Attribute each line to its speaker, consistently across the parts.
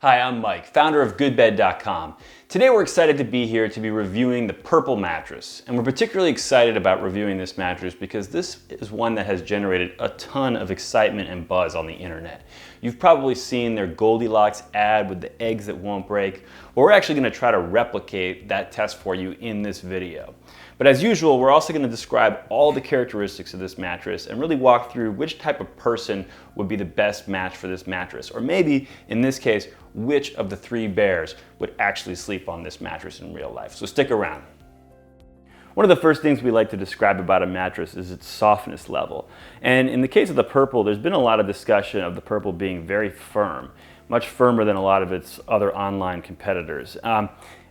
Speaker 1: Hi, I'm Mike, founder of GoodBed.com. Today we're excited to be here to be reviewing the Purple Mattress. And we're particularly excited about reviewing this mattress because this is one that has generated a ton of excitement and buzz on the internet. You've probably seen their Goldilocks ad with the eggs that won't break. Well, we're actually going to try to replicate that test for you in this video. But as usual, we're also going to describe all the characteristics of this mattress and really walk through which type of person would be the best match for this mattress. Or maybe, in this case, which of the three bears would actually sleep on this mattress in real life. So stick around. One of the first things we like to describe about a mattress is its softness level. And in the case of the Purple, there's been a lot of discussion of the Purple being very firm, much firmer than a lot of its other online competitors.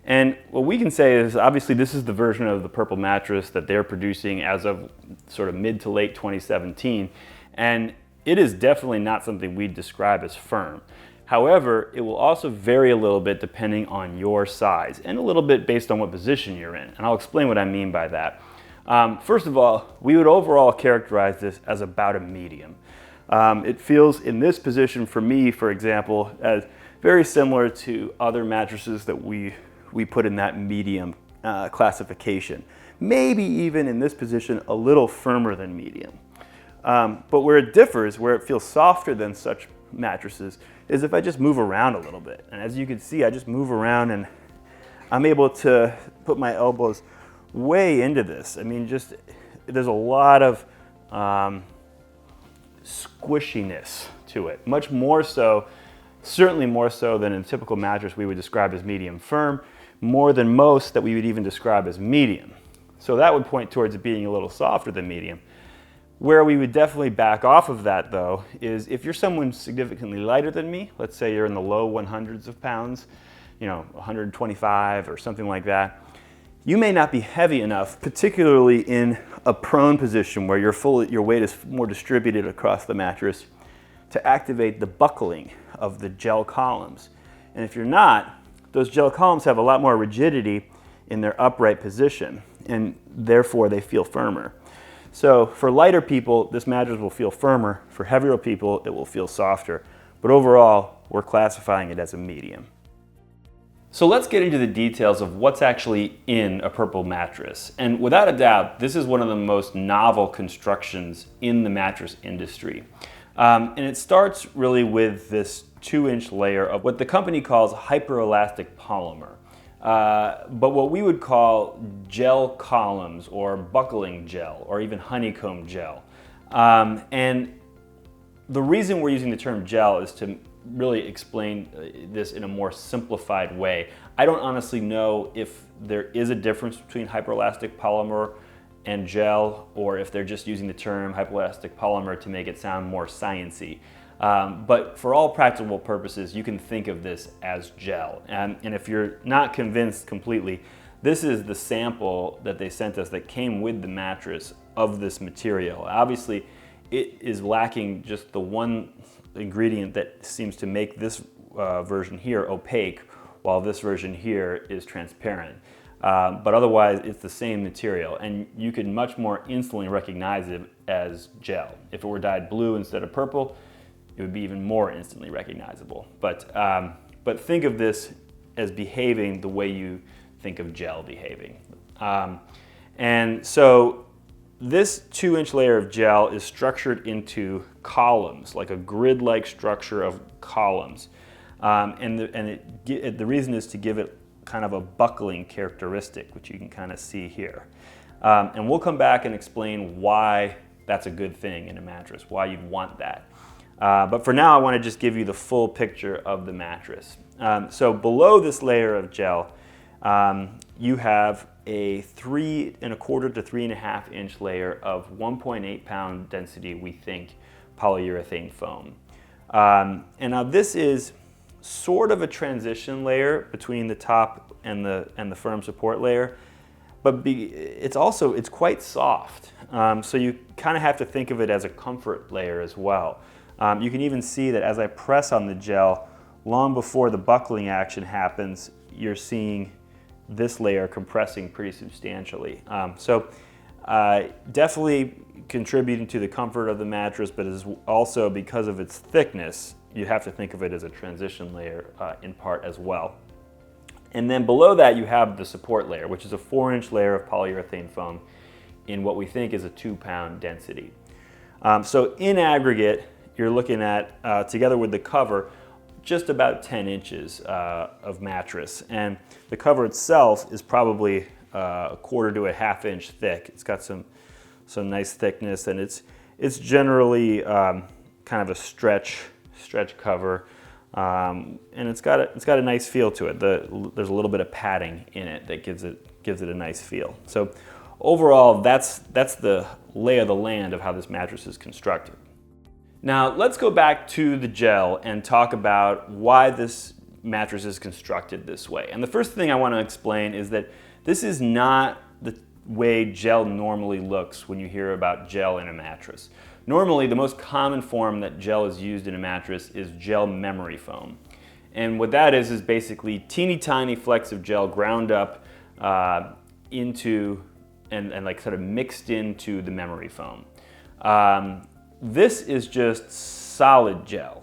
Speaker 1: And what we can say is, obviously, this is the version of the Purple mattress that they're producing as of sort of mid to late 2017. And it is definitely not something we'd describe as firm. However, it will also vary a little bit depending on your size and a little bit based on what position you're in. And I'll explain what I mean by that. First of all, we would overall characterize this as about a medium. It feels in this position for me, for example, as very similar to other mattresses that we put in that medium classification. Maybe even in this position a little firmer than medium. But where it differs, where it feels softer than such mattresses, is if I just move around a little bit. And as you can see, I just move around and I'm able to put my elbows way into this. I mean, just there's a lot of squishiness to it, much more so, certainly more so than in a typical mattress we would describe as medium firm, more than most that we would even describe as medium. So that would point towards it being a little softer than medium. Where we would definitely back off of that, though, is if you're someone significantly lighter than me, let's say you're in the low 100s of pounds, 125 or something like that, you may not be heavy enough, particularly in a prone position where your weight is more distributed across the mattress, to activate the buckling of the gel columns. And if you're not, those gel columns have a lot more rigidity in their upright position, and therefore they feel firmer. So for lighter people, this mattress will feel firmer. For heavier people, it will feel softer. But overall, we're classifying it as a medium. So let's get into the details of what's actually in a Purple mattress. And without a doubt, this is one of the most novel constructions in the mattress industry. And it starts really with this 2-inch layer of what the company calls hyperelastic polymer. But what we would call gel columns or buckling gel or even honeycomb gel. And the reason we're using the term gel is to really explain this in a more simplified way. I don't honestly know if there is a difference between hyperelastic polymer and gel, or if they're just using the term hyperelastic polymer to make it sound more sciencey. But for all practical purposes, you can think of this as gel. And if you're not convinced completely, this is the sample that they sent us that came with the mattress of this material. Obviously, it is lacking just the one ingredient that seems to make this version here opaque, while this version here is transparent. But otherwise, it's the same material, and you can much more instantly recognize it as gel. If it were dyed blue instead of purple, it would be even more instantly recognizable. But think of this as behaving the way you think of gel behaving. And so this 2-inch layer of gel is structured into columns, like a grid-like structure of columns. And the reason is to give it kind of a buckling characteristic, which you can kind of see here. And we'll come back and explain why that's a good thing in a mattress, why you'd want that. But for now, I want to just give you the full picture of the mattress. So below this layer of gel, you have a 3¼ to 3½ inch layer of 1.8 pound density, we think, polyurethane foam. And now this is sort of a transition layer between the top and the firm support layer, but it's quite soft. So you kind of have to think of it as a comfort layer as well. You can even see that as I press on the gel, long before the buckling action happens, you're seeing this layer compressing pretty substantially. So Definitely contributing to the comfort of the mattress, but is also, because of its thickness, you have to think of it as a transition layer in part as well. And then below that you have the support layer, which is a 4-inch layer of polyurethane foam in what we think is a 2-pound density. So in aggregate, you're looking at, together with the cover, just about 10 inches of mattress. And the cover itself is probably a 1/4 to a 1/2 inch thick. It's got some nice thickness, and it's generally kind of a stretch cover, and it's got a nice feel to it. There's a little bit of padding in it that gives it a nice feel. So overall, that's the lay of the land of how this mattress is constructed. Now let's go back to the gel and talk about why this mattress is constructed this way. And the first thing I want to explain is that this is not the way gel normally looks when you hear about gel in a mattress. Normally, the most common form that gel is used in a mattress is gel memory foam. And what that is basically teeny tiny flecks of gel ground up into and like sort of mixed into the memory foam. This is just solid gel.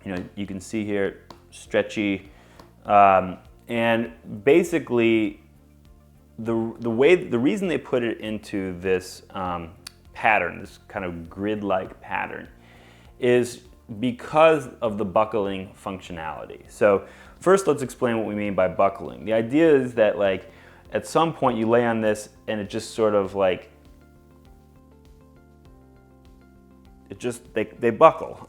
Speaker 1: You know, you can see here, stretchy, and basically the reason they put it into this pattern, this kind of grid-like pattern, is because of the buckling functionality. So first, let's explain what we mean by buckling. The idea is that, like, at some point you lay on this and it just sort of like, they buckle.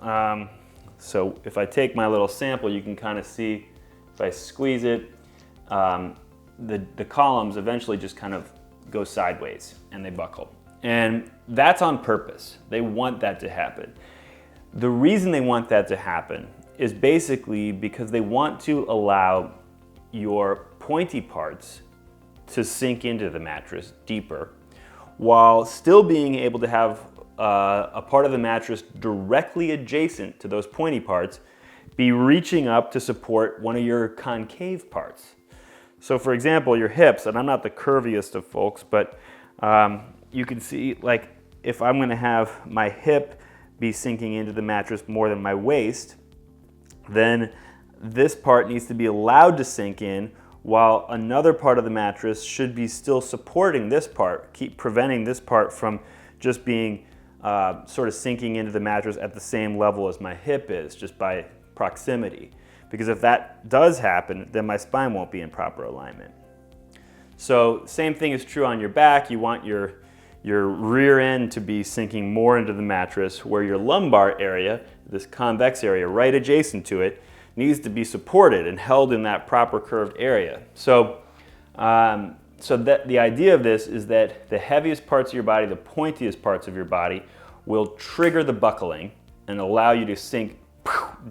Speaker 1: So if I take my little sample, you can kind of see, if I squeeze it, the columns eventually just kind of go sideways and they buckle. And that's on purpose. They want that to happen. The reason they want that to happen is basically because they want to allow your pointy parts to sink into the mattress deeper, while still being able to have a part of the mattress directly adjacent to those pointy parts be reaching up to support one of your concave parts. So for example, your hips, and I'm not the curviest of folks, but you can see, like, if I'm gonna have my hip be sinking into the mattress more than my waist, then this part needs to be allowed to sink in, while another part of the mattress should be still supporting this part, keep preventing this part from just being sort of sinking into the mattress at the same level as my hip is, just by proximity. Because if that does happen, then my spine won't be in proper alignment. So same thing is true on your back. You want your rear end to be sinking more into the mattress, where your lumbar area, this convex area right adjacent to it, needs to be supported and held in that proper curved area. So that the idea of this is that the heaviest parts of your body, the pointiest parts of your body, will trigger the buckling and allow you to sink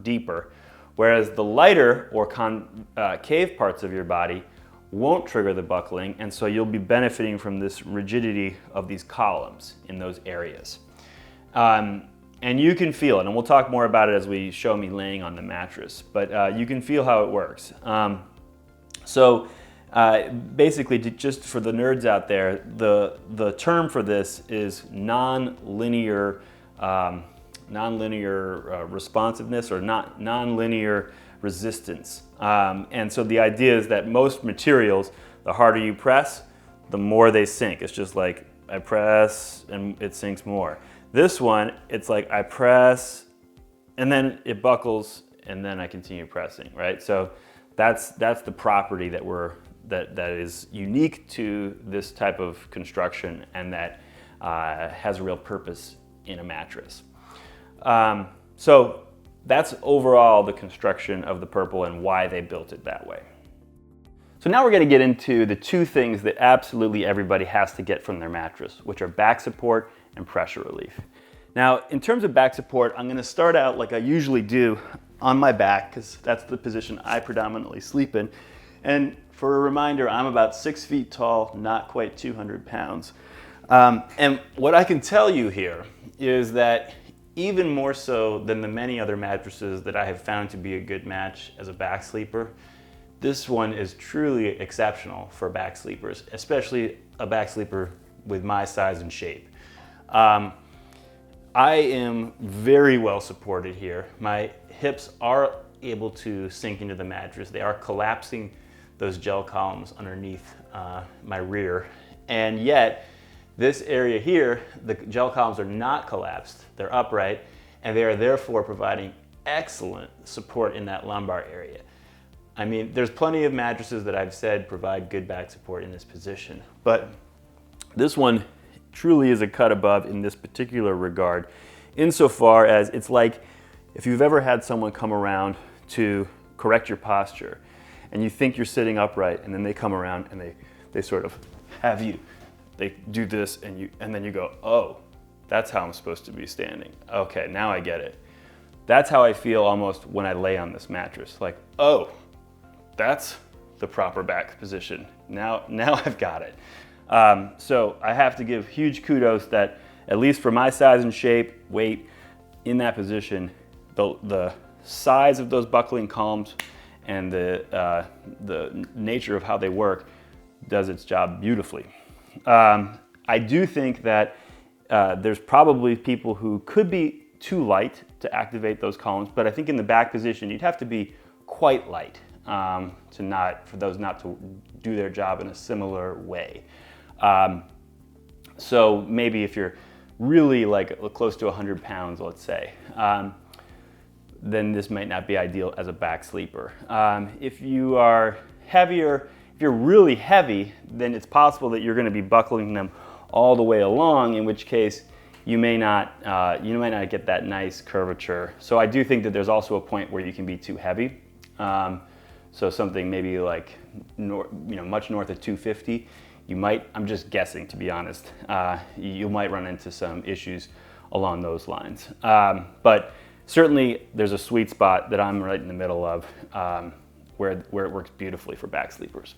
Speaker 1: deeper, whereas the lighter or concave parts of your body won't trigger the buckling, and so you'll be benefiting from this rigidity of these columns in those areas. And you can feel it, and we'll talk more about it as we show me laying on the mattress, but you can feel how it works. Basically, just for the nerds out there, the term for this is non-linear responsiveness, or non-linear resistance. And so the idea is that most materials, the harder you press, the more they sink. It's just like, I press and it sinks more. This one, it's like I press and then it buckles and then I continue pressing, right? So that's the property that is unique to this type of construction, and that has a real purpose in a mattress. So that's overall the construction of the Purple and why they built it that way. So now we're going to get into the two things that absolutely everybody has to get from their mattress, which are back support and pressure relief. Now, in terms of back support, I'm going to start out like I usually do on my back, because that's the position I predominantly sleep in. And for a reminder, I'm about 6 feet tall, not quite 200 pounds. And what I can tell you here is that even more so than the many other mattresses that I have found to be a good match as a back sleeper, this one is truly exceptional for back sleepers, especially a back sleeper with my size and shape. I am very well supported here. My hips are able to sink into the mattress. They are collapsing those gel columns underneath my rear. And yet, this area here, the gel columns are not collapsed. They're upright, and they are therefore providing excellent support in that lumbar area. I mean, there's plenty of mattresses that I've said provide good back support in this position, but this one truly is a cut above in this particular regard, insofar as it's like if you've ever had someone come around to correct your posture and you think you're sitting upright, and then they come around and they sort of have you, they do this and then you go, oh, that's how I'm supposed to be standing. Okay, now I get it. That's how I feel almost when I lay on this mattress. Like, oh, that's the proper back position. Now I've got it. So I have to give huge kudos that, at least for my size and shape, weight, in that position, the size of those buckling columns and the nature of how they work does its job beautifully. I do think that there's probably people who could be too light to activate those columns, but I think in the back position, you'd have to be quite light for those not to do their job in a similar way. So maybe if you're really like close to 100 pounds, let's say, then this might not be ideal as a back sleeper. If you are heavier, if you're really heavy, then it's possible that you're going to be buckling them all the way along, in which case you might not get that nice curvature. So I do think that there's also a point where you can be too heavy. So something maybe like much north of 250, you might, I'm just guessing to be honest, you might run into some issues along those lines. But certainly there's a sweet spot that I'm right in the middle of where it works beautifully for back sleepers.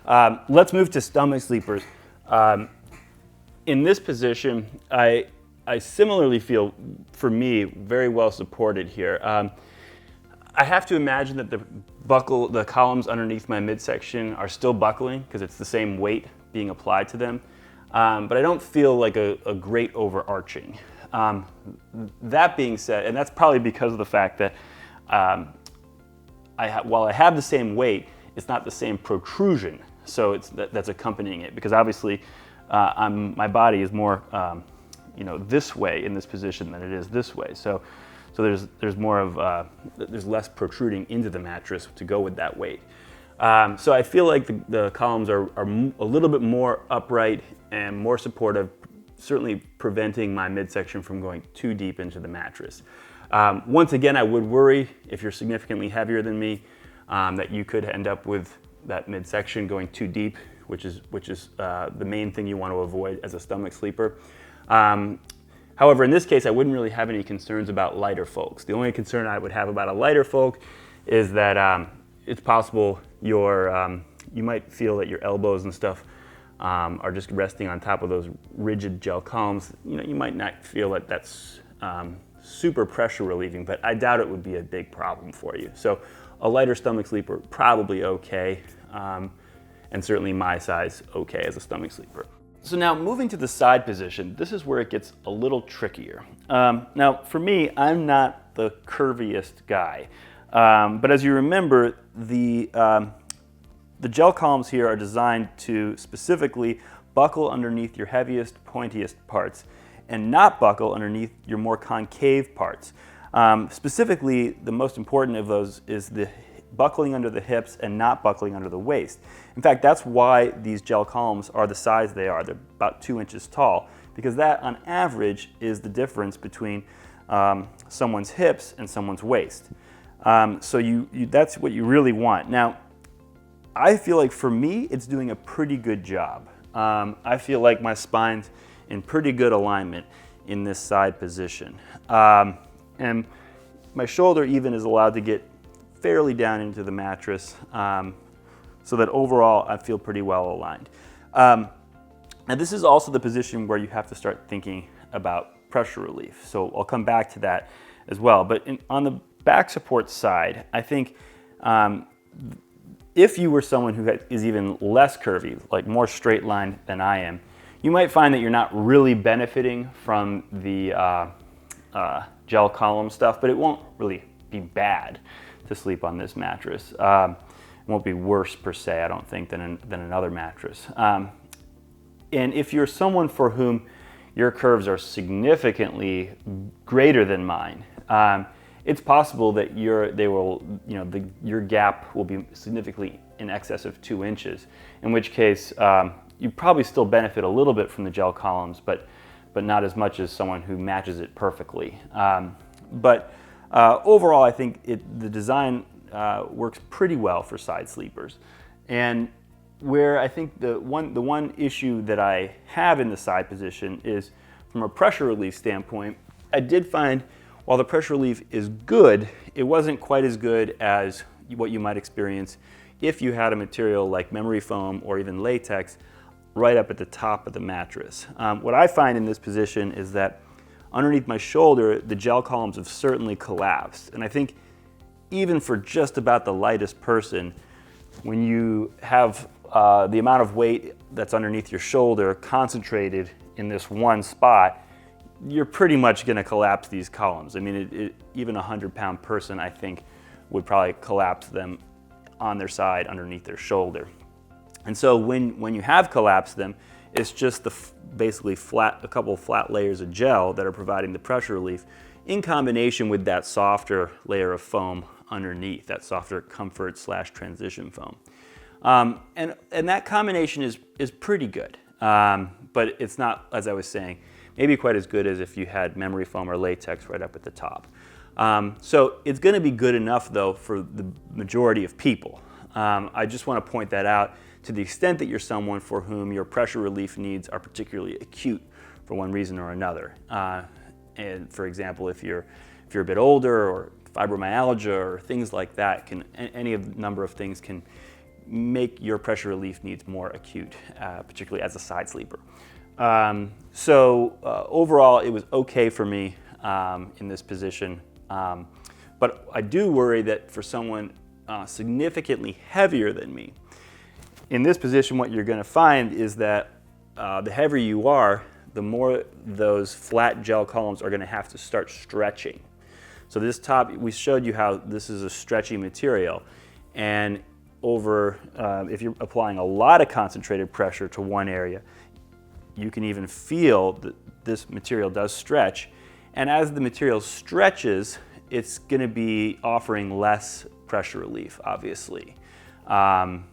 Speaker 1: Let's move to stomach sleepers. In this position, I similarly feel, for me, very well supported here. I have to imagine that the columns underneath my midsection are still buckling because it's the same weight being applied to them. But I don't feel like a great overarching. That being said, and that's probably because of the fact that while I have the same weight, it's not the same protrusion. So that's accompanying it, because obviously my body is more this way in this position than it is this way. So there's more of there's less protruding into the mattress to go with that weight. So I feel like the columns are a little bit more upright and more supportive, certainly preventing my midsection from going too deep into the mattress. Once again, I would worry if you're significantly heavier than me that you could end up with that midsection going too deep, which is the main thing you want to avoid as a stomach sleeper. However, in this case, I wouldn't really have any concerns about lighter folks. The only concern I would have about a lighter folk is that it's possible you might feel that your elbows and stuff are just resting on top of those rigid gel columns. You might not feel that that's super pressure relieving, but I doubt it would be a big problem for you. So a lighter stomach sleeper, probably okay, and certainly my size, okay as a stomach sleeper. So now moving to the side position, this is where it gets a little trickier. Now for me, I'm not the curviest guy, but as you remember, the gel columns here are designed to specifically buckle underneath your heaviest, pointiest parts and not buckle underneath your more concave parts. Specifically, the most important of those is the buckling under the hips and not buckling under the waist. In fact, that's why these gel columns are the size they are. They're about 2 inches tall, because that, on average, is the difference between someone's hips and someone's waist. So that's what you really want. Now, I feel like for me, it's doing a pretty good job. I feel like my spine's in pretty good alignment in this side position. And my shoulder even is allowed to get fairly down into the mattress, so that overall I feel pretty well aligned. And this is also the position where you have to start thinking about pressure relief. So I'll come back to that as well. But on the back support side, I think if you were someone who is even less curvy, like more straight line than I am, you might find that you're not really benefiting from the gel column stuff, but it won't really be bad to sleep on this mattress. It won't be worse per se, I don't think, than another mattress. And if you're someone for whom your curves are significantly greater than mine, it's possible that your gap will be significantly in excess of 2 inches, in which case you probably still benefit a little bit from the gel columns, but not as much as someone who matches it perfectly. Overall, I think the design works pretty well for side sleepers. And where I think the one issue that I have in the side position is from a pressure relief standpoint. I did find while the pressure relief is good, it wasn't quite as good as what you might experience if you had a material like memory foam or even latex right up at the top of the mattress. What I find in this position is that underneath my shoulder, the gel columns have certainly collapsed. And I think even for just about the lightest person, when you have the amount of weight that's underneath your shoulder concentrated in this one spot, you're pretty much going to collapse these columns. I mean, even a 100-pound person, I think, would probably collapse them on their side underneath their shoulder. And so when you have collapsed them, it's just basically a couple of flat layers of gel that are providing the pressure relief in combination with that softer layer of foam underneath, that softer comfort/transition foam. And that combination is pretty good, but it's not, as I was saying, maybe quite as good as if you had memory foam or latex right up at the top. So it's going to be good enough, though, for the majority of people. I just want to point that out to the extent that you're someone for whom your pressure relief needs are particularly acute for one reason or another. And for example, if you're a bit older, or fibromyalgia or things like that, any of the number of things can make your pressure relief needs more acute, particularly as a side sleeper. Overall, it was okay for me in this position, but I do worry that for someone significantly heavier than me, in this position what you're going to find is that the heavier you are, the more those flat gel columns are going to have to start stretching. So this top, we showed you how this is a stretchy material, and if you're applying a lot of concentrated pressure to one area, you can even feel that this material does stretch. And as the material stretches, it's going to be offering less pressure relief, obviously. And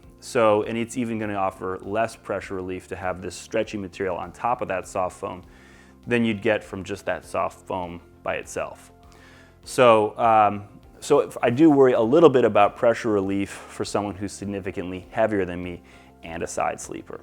Speaker 1: it's even going to offer less pressure relief to have this stretchy material on top of that soft foam than you'd get from just that soft foam by itself. So I do worry a little bit about pressure relief for someone who's significantly heavier than me and a side sleeper.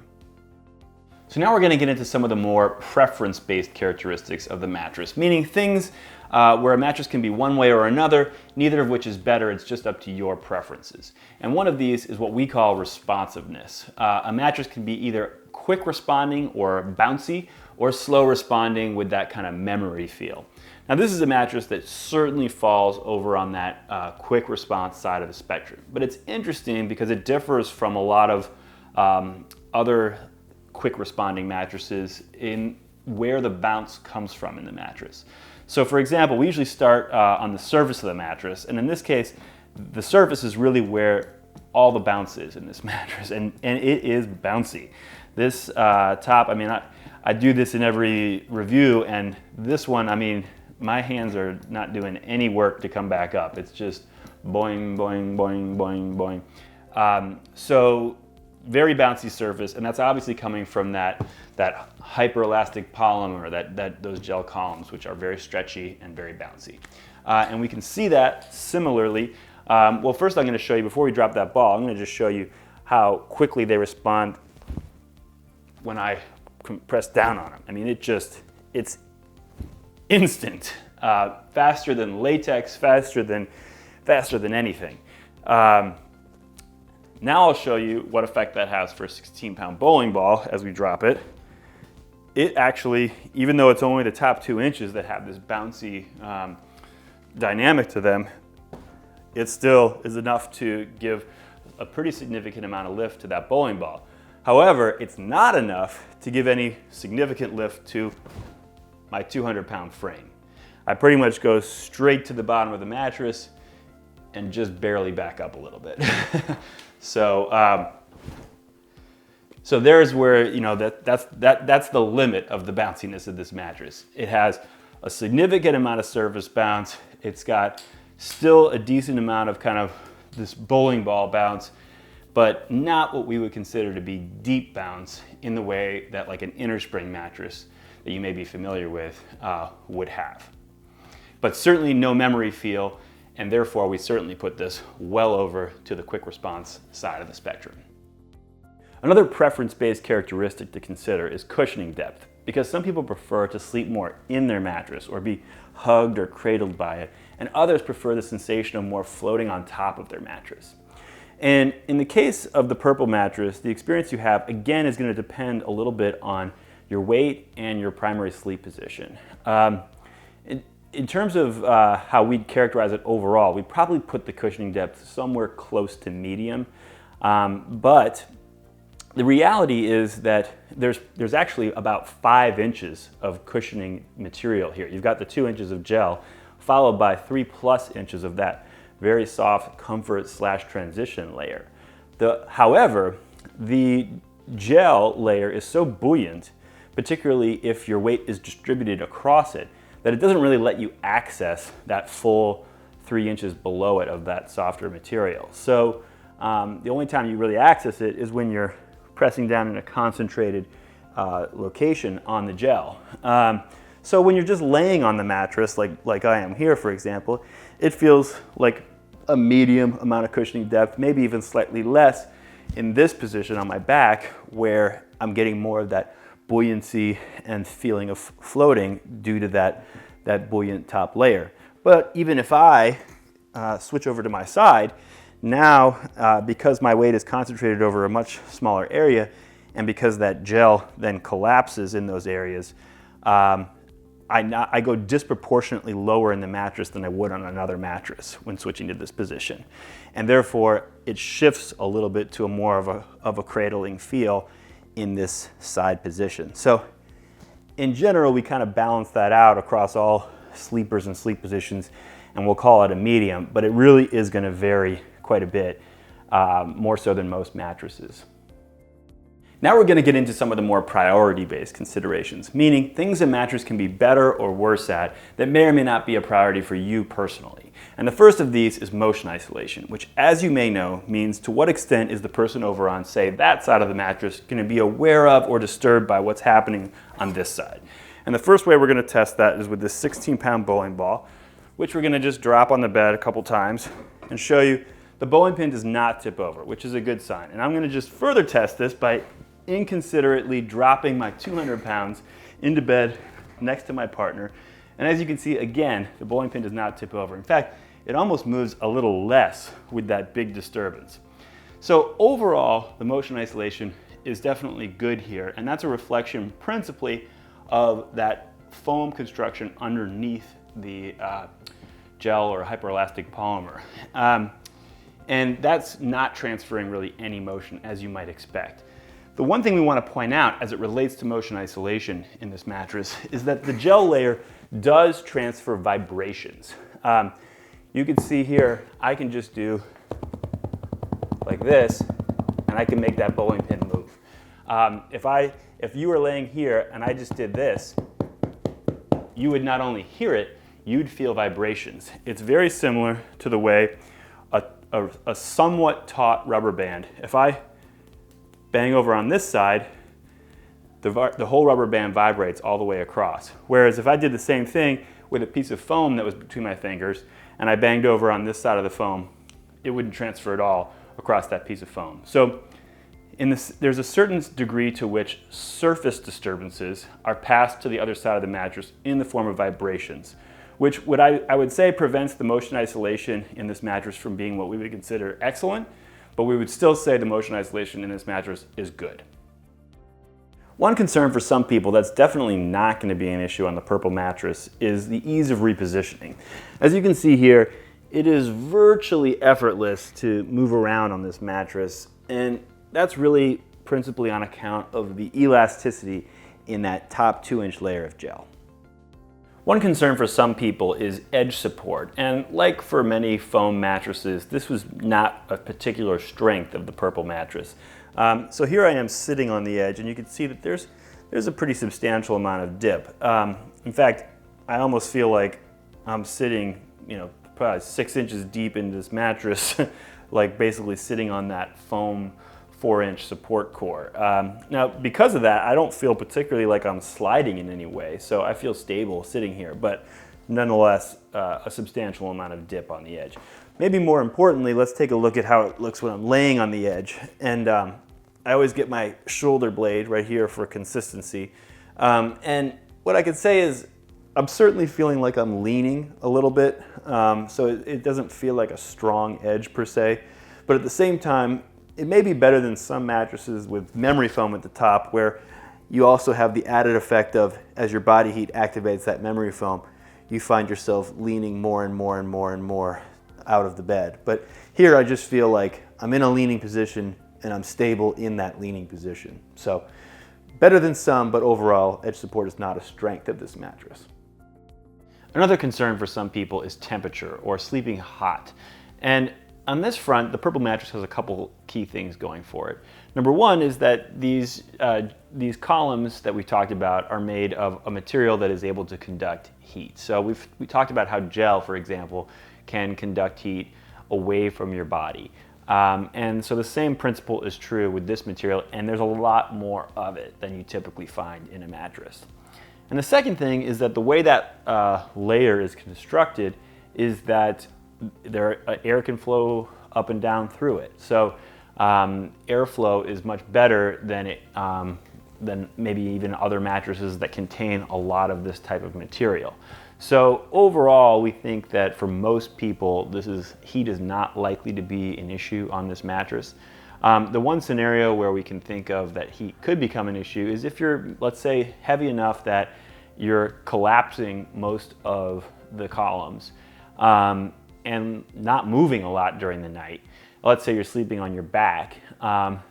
Speaker 1: So now we're going to get into some of the more preference-based characteristics of the mattress, meaning things where a mattress can be one way or another, neither of which is better, it's just up to your preferences. And one of these is what we call responsiveness. A mattress can be either quick responding or bouncy, or slow responding with that kind of memory feel. Now this is a mattress that certainly falls over on that quick response side of the spectrum, but it's interesting because it differs from a lot of other quick responding mattresses in where the bounce comes from in the mattress. So for example, we usually start on the surface of the mattress, and in this case, the surface is really where all the bounce is in this mattress, and it is bouncy. This top, I mean, I do this in every review, and this one, I mean, my hands are not doing any work to come back up. It's just boing, boing, boing, boing, boing. So very bouncy surface, and that's obviously coming from that hyperelastic polymer, those gel columns, which are very stretchy and very bouncy. And we can see that similarly. Well, first I'm going to show you, before we drop that ball, I'm going to just show you how quickly they respond when I press down on them. I mean, it's instant, faster than latex, faster than anything. Now I'll show you what effect that has for a 16-pound bowling ball as we drop it. It actually, even though it's only the top 2 inches that have this bouncy dynamic to them, it still is enough to give a pretty significant amount of lift to that bowling ball. However, it's not enough to give any significant lift to my 200-pound frame. I pretty much go straight to the bottom of the mattress and just barely back up a little bit. So there's where, you know, that's the limit of the bounciness of this mattress. It has a significant amount of surface bounce. It's got still a decent amount of kind of this bowling ball bounce, but not what we would consider to be deep bounce in the way that like an inner spring mattress that you may be familiar with would have. But certainly no memory feel, and therefore we certainly put this well over to the quick response side of the spectrum. Another preference-based characteristic to consider is cushioning depth, because some people prefer to sleep more in their mattress or be hugged or cradled by it, and others prefer the sensation of more floating on top of their mattress. And in the case of the Purple mattress, the experience you have, again, is going to depend a little bit on your weight and your primary sleep position. In terms of how we'd characterize it overall, we'd probably put the cushioning depth somewhere close to medium, but the reality is that there's actually about 5 inches of cushioning material here. You've got the 2 inches of gel, followed by 3+ inches of that very soft comfort/transition layer. However, the gel layer is so buoyant, particularly if your weight is distributed across it, that it doesn't really let you access that full 3 inches below it of that softer material. So the only time you really access it is when you're pressing down in a concentrated location on the gel. So when you're just laying on the mattress, like I am here, for example, it feels like a medium amount of cushioning depth, maybe even slightly less in this position on my back, where I'm getting more of that buoyancy and feeling of floating due to that buoyant top layer. But even if I switch over to my side, now because my weight is concentrated over a much smaller area, and because that gel then collapses in those areas, I go disproportionately lower in the mattress than I would on another mattress when switching to this position. And therefore, it shifts a little bit to a more of a cradling feel in this side position. So in general, we kind of balance that out across all sleepers and sleep positions, and we'll call it a medium, but it really is going to vary quite a bit, more so than most mattresses. Now we're going to get into some of the more priority-based considerations, meaning things a mattress can be better or worse at that may or may not be a priority for you personally. And the first of these is motion isolation, which, as you may know, means to what extent is the person over on, say, that side of the mattress going to be aware of or disturbed by what's happening on this side. And the first way we're going to test that is with this 16-pound bowling ball, which we're going to just drop on the bed a couple times and show you the bowling pin does not tip over, which is a good sign. And I'm going to just further test this by inconsiderately dropping my 200 pounds into bed next to my partner. And as you can see, again, the bowling pin does not tip over. In fact, it almost moves a little less with that big disturbance. So overall, the motion isolation is definitely good here, and that's a reflection principally of that foam construction underneath the gel or hyperelastic polymer. And that's not transferring really any motion, as you might expect. The one thing we want to point out as it relates to motion isolation in this mattress is that the gel layer does transfer vibrations. You can see here, I can just do like this, and I can make that bowling pin move. If you were laying here and I just did this, you would not only hear it, you'd feel vibrations. It's very similar to the way a somewhat taut rubber band, if I bang over on this side, the whole rubber band vibrates all the way across. Whereas if I did the same thing with a piece of foam that was between my fingers and I banged over on this side of the foam, it wouldn't transfer at all across that piece of foam. So there's a certain degree to which surface disturbances are passed to the other side of the mattress in the form of vibrations, which I would say prevents the motion isolation in this mattress from being what we would consider excellent, but we would still say the motion isolation in this mattress is good. One concern for some people that's definitely not going to be an issue on the Purple mattress is the ease of repositioning. As you can see here, it is virtually effortless to move around on this mattress, and that's really principally on account of the elasticity in that top 2-inch layer of gel. One concern for some people is edge support, and like for many foam mattresses, this was not a particular strength of the Purple mattress. So here I am sitting on the edge, and you can see that there's a pretty substantial amount of dip. In fact, I almost feel like I'm sitting, probably 6 inches deep into this mattress, like basically sitting on that foam 4-inch support core. Now, because of that, I don't feel particularly like I'm sliding in any way, so I feel stable sitting here, but nonetheless, a substantial amount of dip on the edge. Maybe more importantly, let's take a look at how it looks when I'm laying on the edge. And I always get my shoulder blade right here for consistency. And what I could say is I'm certainly feeling like I'm leaning a little bit, so it doesn't feel like a strong edge per se, but at the same time, it may be better than some mattresses with memory foam at the top, where you also have the added effect of, as your body heat activates that memory foam, you find yourself leaning more and more and more and more out of the bed. But here I just feel like I'm in a leaning position and I'm stable in that leaning position. So better than some, but overall, edge support is not a strength of this mattress. Another concern for some people is temperature or sleeping hot. And on this front, the Purple mattress has a couple key things going for it. Number one is that these columns that we talked about are made of a material that is able to conduct heat. So we talked about how gel, for example, can conduct heat away from your body. And so the same principle is true with this material, and there's a lot more of it than you typically find in a mattress. And the second thing is that the way that layer is constructed is that air can flow up and down through it. So airflow is much better than maybe even other mattresses that contain a lot of this type of material. So overall, we think that for most people, heat is not likely to be an issue on this mattress. The one scenario where we can think of that heat could become an issue is if you're, let's say, heavy enough that you're collapsing most of the columns and not moving a lot during the night. Let's say you're sleeping on your back,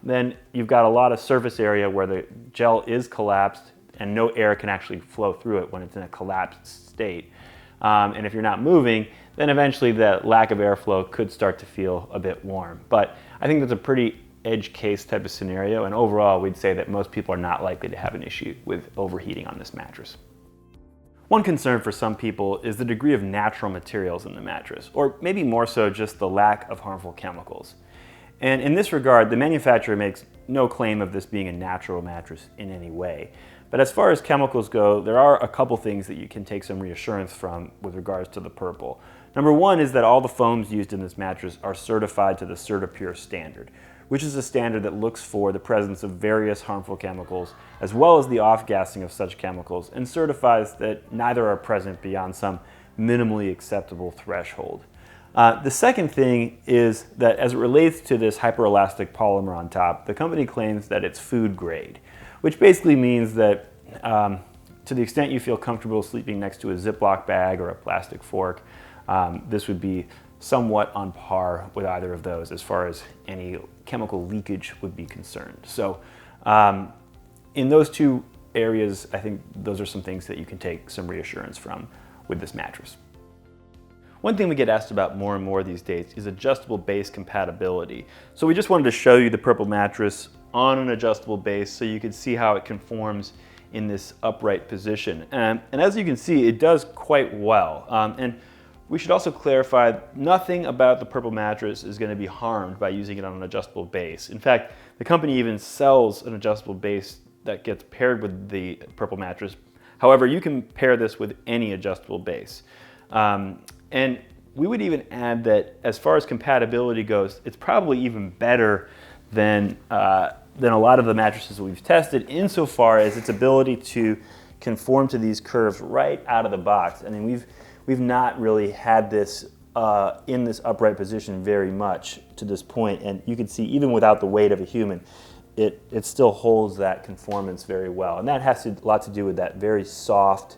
Speaker 1: then you've got a lot of surface area where the gel is collapsed and no air can actually flow through it when it's in a collapsed state. And if you're not moving, then eventually that lack of airflow could start to feel a bit warm. But I think that's a pretty edge case type of scenario, and overall we'd say that most people are not likely to have an issue with overheating on this mattress. One concern for some people is the degree of natural materials in the mattress, or maybe more so just the lack of harmful chemicals. And in this regard, the manufacturer makes no claim of this being a natural mattress in any way. But as far as chemicals go, there are a couple things that you can take some reassurance from with regards to the Purple. Number one is that all the foams used in this mattress are certified to the CertiPure standard, which is a standard that looks for the presence of various harmful chemicals, as well as the off-gassing of such chemicals, and certifies that neither are present beyond some minimally acceptable threshold. The second thing is that as it relates to this hyperelastic polymer on top, the company claims that it's food grade, which basically means that to the extent you feel comfortable sleeping next to a Ziploc bag or a plastic fork, this would be somewhat on par with either of those as far as any chemical leakage would be concerned. So in those two areas, I think those are some things that you can take some reassurance from with this mattress. One thing we get asked about more and more these days is adjustable base compatibility. So we just wanted to show you the Purple mattress on an adjustable base so you can see how it conforms in this upright position. And as you can see, it does quite well. And we should also clarify, nothing about the Purple mattress is going to be harmed by using it on an adjustable base. In fact, the company even sells an adjustable base that gets paired with the Purple mattress. However, you can pair this with any adjustable base. And we would even add that as far as compatibility goes, it's probably even better than a lot of the mattresses that we've tested, insofar as its ability to conform to these curves right out of the box. I mean, we've not really had this in this upright position very much to this point, and you can see even without the weight of a human, it still holds that conformance very well. And that has a lot to do with that very soft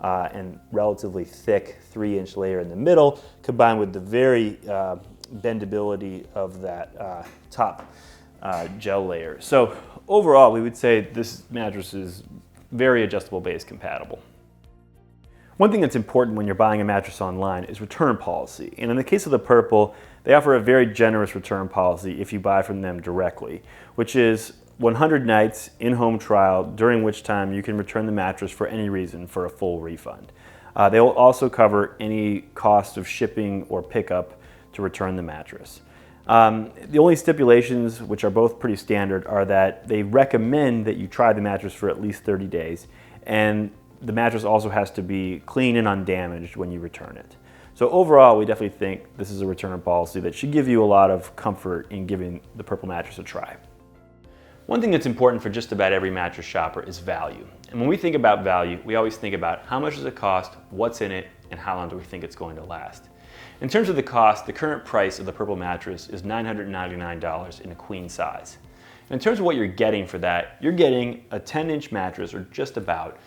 Speaker 1: and relatively thick 3-inch layer in the middle, combined with the very bendability of that top gel layer. So overall, we would say this mattress is very adjustable base compatible. One thing that's important when you're buying a mattress online is return policy. And in the case of the Purple, they offer a very generous return policy if you buy from them directly, which is 100 nights in-home trial, during which time you can return the mattress for any reason for a full refund. They will also cover any cost of shipping or pickup to return the mattress. The only stipulations, which are both pretty standard, are that they recommend that you try the mattress for at least 30 days, and the mattress also has to be clean and undamaged when you return it. So overall, we definitely think this is a return policy that should give you a lot of comfort in giving the Purple mattress a try. One thing that's important for just about every mattress shopper is value. And when we think about value, we always think about how much does it cost, what's in it, and how long do we think it's going to last. In terms of the cost, the current price of the Purple mattress is $999 in a queen size. And in terms of what you're getting for that, you're getting a 10-inch mattress, or just about,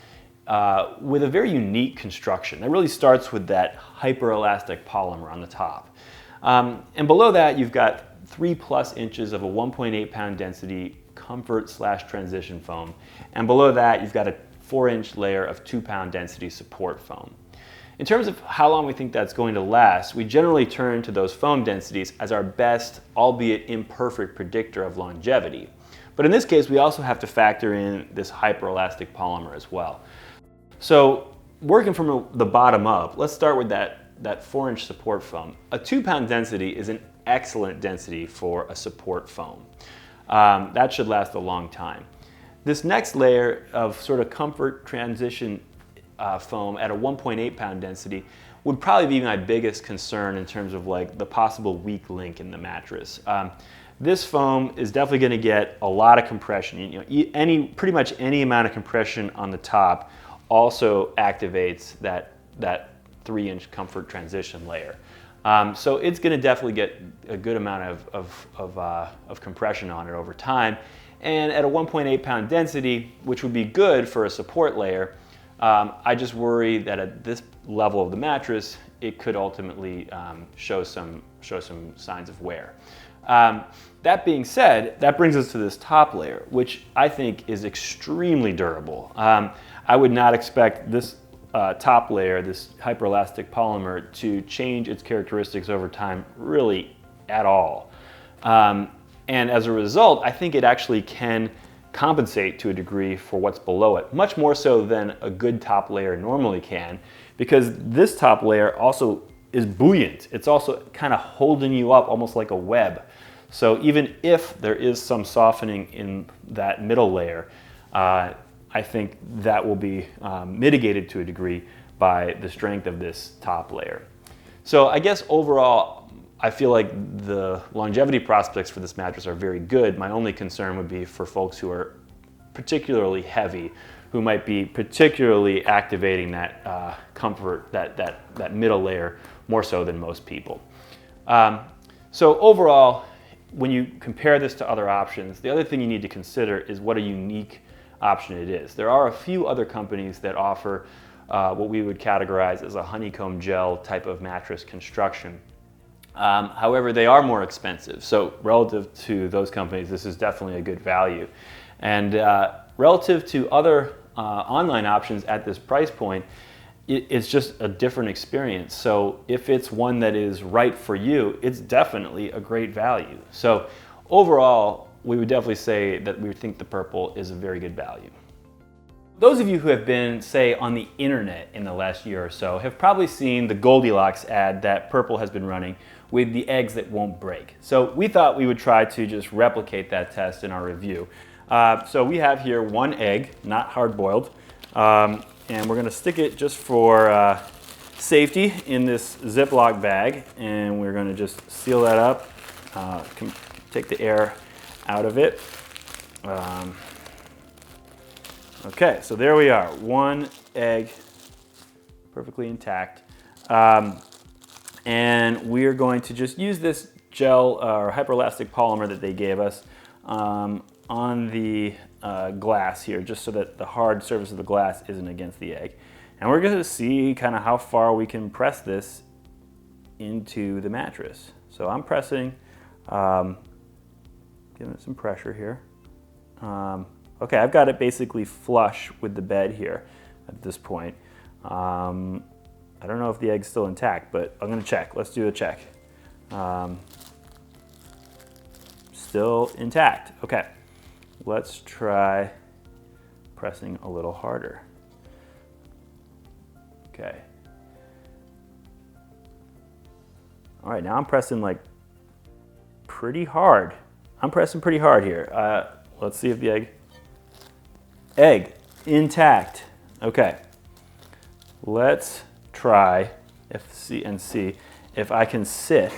Speaker 1: with a very unique construction. That really starts with that hyper-elastic polymer on the top. And below that, you've got 3+ inches of a 1.8 pound density comfort/transition foam. And below that, you've got a 4-inch layer of 2-pound density support foam. In terms of how long we think that's going to last, we generally turn to those foam densities as our best, albeit imperfect, predictor of longevity. But in this case, we also have to factor in this hyper-elastic polymer as well. So working from the bottom up, let's start with that 4-inch support foam. A 2-pound density is an excellent density for a support foam. That should last a long time. This next layer of sort of comfort transition foam at a 1.8 pound density would probably be my biggest concern in terms of like the possible weak link in the mattress. This foam is definitely going to get a lot of compression. You know, pretty much any amount of compression on the top also activates that 3-inch comfort transition layer. So it's going to definitely get a good amount of compression on it over time. And at a 1.8 pound density, which would be good for a support layer, I just worry that at this level of the mattress, it could ultimately show some signs of wear. That being said, that brings us to this top layer, which I think is extremely durable. I would not expect this top layer, this hyperelastic polymer, to change its characteristics over time really at all. And as a result, I think it actually can compensate to a degree for what's below it, much more so than a good top layer normally can, because this top layer also is buoyant. It's also kind of holding you up almost like a web. So even if there is some softening in that middle layer, I think that will be mitigated to a degree by the strength of this top layer. So I guess overall, I feel like the longevity prospects for this mattress are very good. My only concern would be for folks who are particularly heavy, who might be particularly activating that comfort, that middle layer, more so than most people. So overall, when you compare this to other options, the other thing you need to consider is what a unique option it is. There are a few other companies that offer what we would categorize as a honeycomb gel type of mattress construction. However, they are more expensive. So relative to those companies, this is definitely a good value. And relative to other online options at this price point, it's just a different experience. So if it's one that is right for you, it's definitely a great value. So overall, we would definitely say that we think the Purple is a very good value. Those of you who have been, say, on the internet in the last year or so have probably seen the Goldilocks ad that Purple has been running with the eggs that won't break. So we thought we would try to just replicate that test in our review. So we have here one egg, not hard-boiled, and we're gonna stick it just for safety in this Ziploc bag, and we're gonna just seal that up, take the air out of it. Okay, so there we are, one egg, perfectly intact. And we're going to just use this gel or hyperelastic polymer that they gave us on the glass here, just so that the hard surface of the glass isn't against the egg. And we're gonna see kind of how far we can press this into the mattress. So I'm pressing Giving it some pressure here. Okay, I've got it basically flush with the bed here at this point. I don't know if the egg's still intact, but I'm gonna check. Let's do a check. Still intact. Okay, let's try pressing a little harder. Okay. All right, now I'm pressing like pretty hard. I'm pressing pretty hard here. Let's see if the egg intact. Okay. Let's try see if I can sit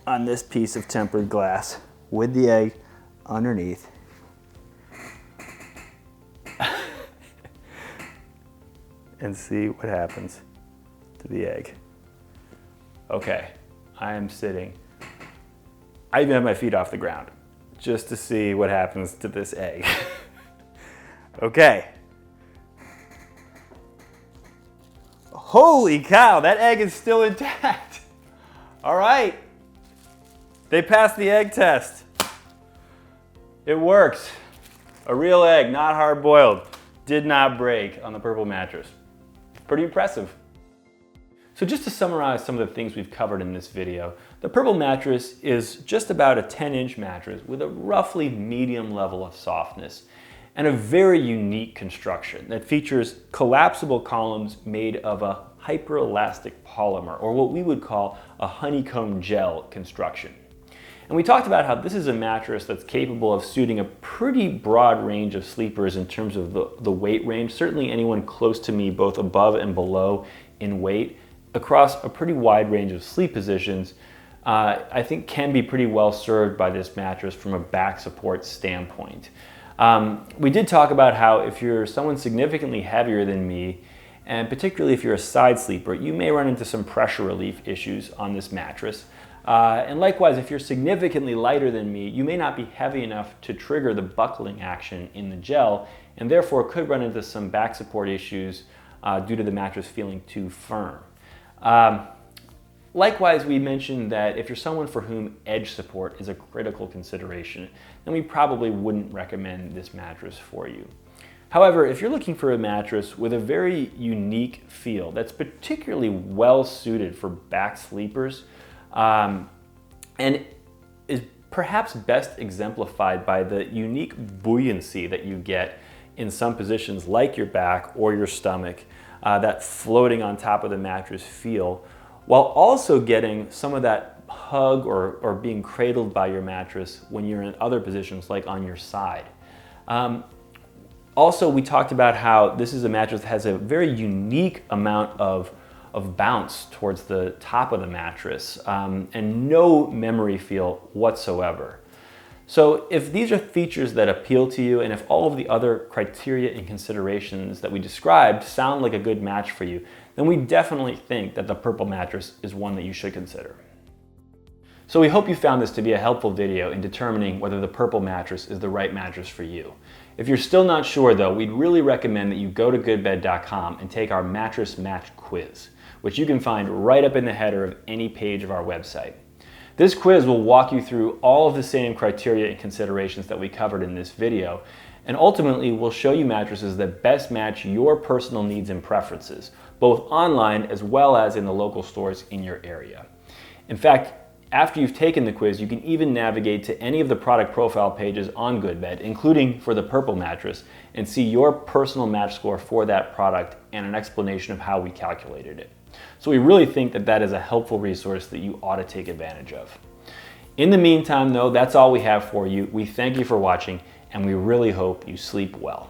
Speaker 1: on this piece of tempered glass with the egg underneath. And see what happens to the egg. Okay, I am sitting. I even have my feet off the ground just to see what happens to this egg. Okay. Holy cow, that egg is still intact. All right. They passed the egg test. It works. A real egg, not hard boiled, did not break on the Purple mattress. Pretty impressive. So just to summarize some of the things we've covered in this video, the Purple mattress is just about a 10-inch mattress with a roughly medium level of softness and a very unique construction that features collapsible columns made of a hyperelastic polymer, or what we would call a honeycomb gel construction. And we talked about how this is a mattress that's capable of suiting a pretty broad range of sleepers in terms of the weight range, certainly anyone close to me, both above and below in weight, across a pretty wide range of sleep positions. I think can be pretty well served by this mattress from a back support standpoint. We did talk about how if you're someone significantly heavier than me, and particularly if you're a side sleeper, you may run into some pressure relief issues on this mattress. And likewise, if you're significantly lighter than me, you may not be heavy enough to trigger the buckling action in the gel, and therefore could run into some back support issues due to the mattress feeling too firm. Likewise, we mentioned that if you're someone for whom edge support is a critical consideration, then we probably wouldn't recommend this mattress for you. However, if you're looking for a mattress with a very unique feel that's particularly well suited for back sleepers, and is perhaps best exemplified by the unique buoyancy that you get in some positions like your back or your stomach, that floating on top of the mattress feel, while also getting some of that hug or being cradled by your mattress when you're in other positions like on your side. Also, we talked about how this is a mattress that has a very unique amount of bounce towards the top of the mattress and no memory feel whatsoever. So if these are features that appeal to you, and if all of the other criteria and considerations that we described sound like a good match for you, then we definitely think that the Purple mattress is one that you should consider. So we hope you found this to be a helpful video in determining whether the Purple mattress is the right mattress for you. If you're still not sure though, we'd really recommend that you go to goodbed.com and take our mattress match quiz, which you can find right up in the header of any page of our website. This quiz will walk you through all of the same criteria and considerations that we covered in this video, and ultimately will show you mattresses that best match your personal needs and preferences, both online as well as in the local stores in your area. In fact, after you've taken the quiz, you can even navigate to any of the product profile pages on GoodBed, including for the Purple mattress, and see your personal match score for that product and an explanation of how we calculated it. So we really think that that is a helpful resource that you ought to take advantage of. In the meantime though, that's all we have for you. We thank you for watching, and we really hope you sleep well.